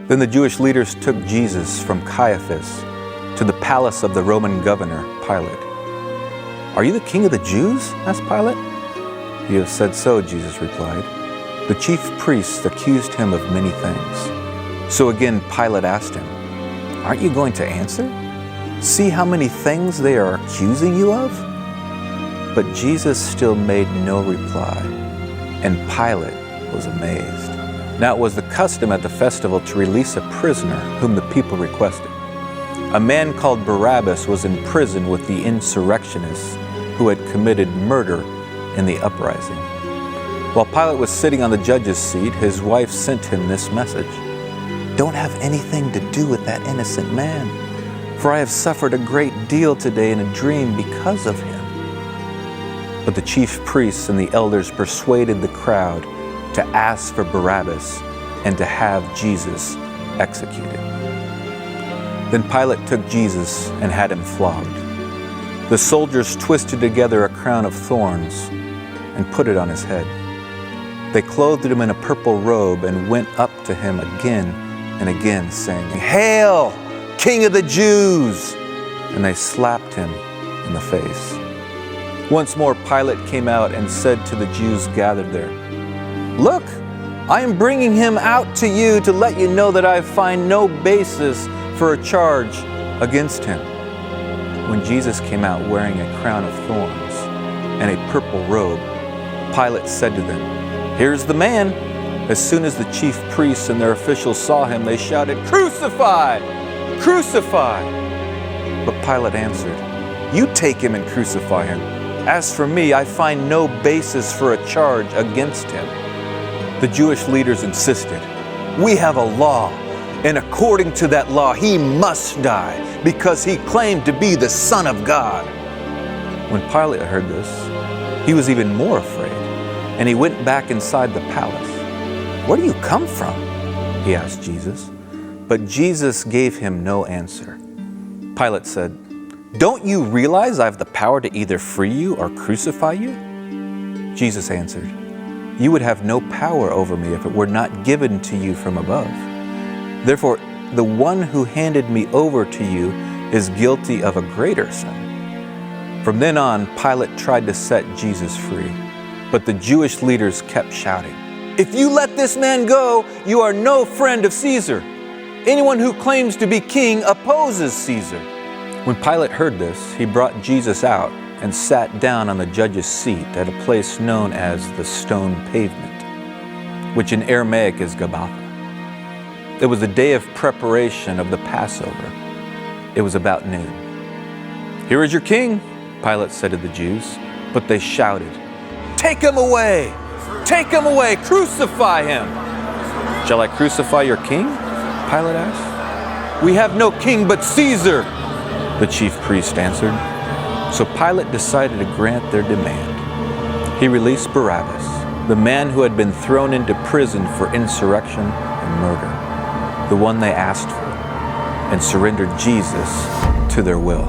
Then the Jewish leaders took Jesus from Caiaphas to the palace of the Roman governor, Pilate. "Are you the king of the Jews?" asked Pilate. "You have said so," Jesus replied. The chief priests accused him of many things. So again Pilate asked him, "Aren't you going to answer? See how many things they are accusing you of?" But Jesus still made no reply, and Pilate was amazed. Now it was the custom at the festival to release a prisoner whom the people requested. A man called Barabbas was in prison with the insurrectionists who had committed murder in the uprising. While Pilate was sitting on the judge's seat, his wife sent him this message: "Don't have anything to do with that innocent man, for I have suffered a great deal today in a dream because of him." But the chief priests and the elders persuaded the crowd to ask for Barabbas and to have Jesus executed. Then Pilate took Jesus and had him flogged. The soldiers twisted together a crown of thorns and put it on his head. They clothed him in a purple robe and went up to him again and again, saying, "Hail, King of the Jews!" And they slapped him in the face. Once more Pilate came out and said to the Jews gathered there, "Look, I am bringing him out to you to let you know that I find no basis for a charge against him." When Jesus came out wearing a crown of thorns and a purple robe, Pilate said to them, "Here's the man." As soon as the chief priests and their officials saw him, they shouted, "Crucify! Crucify!" But Pilate answered, "You take him and crucify him. As for me, I find no basis for a charge against him." The Jewish leaders insisted, "We have a law, and according to that law, he must die because he claimed to be the Son of God." When Pilate heard this, he was even more afraid, and he went back inside the palace. "Where do you come from?" he asked Jesus. But Jesus gave him no answer. Pilate said, "Don't you realize I have the power to either free you or crucify you?" Jesus answered, "You would have no power over me if it were not given to you from above. Therefore, the one who handed me over to you is guilty of a greater sin." From then on, Pilate tried to set Jesus free, but the Jewish leaders kept shouting, "If you let this man go, you are no friend of Caesar. Anyone who claims to be king opposes Caesar." When Pilate heard this, he brought Jesus out and sat down on the judge's seat at a place known as the Stone Pavement, which in Aramaic is Gabbatha. It was the day of preparation of the Passover. It was about noon. "Here is your king," Pilate said to the Jews, but they shouted, "Take him away! Take him away! Crucify him!" "Shall I crucify your king?" Pilate asked. "We have no king but Caesar," the chief priest answered. So Pilate decided to grant their demand. He released Barabbas, the man who had been thrown into prison for insurrection and murder, the one they asked for, and surrendered Jesus to their will.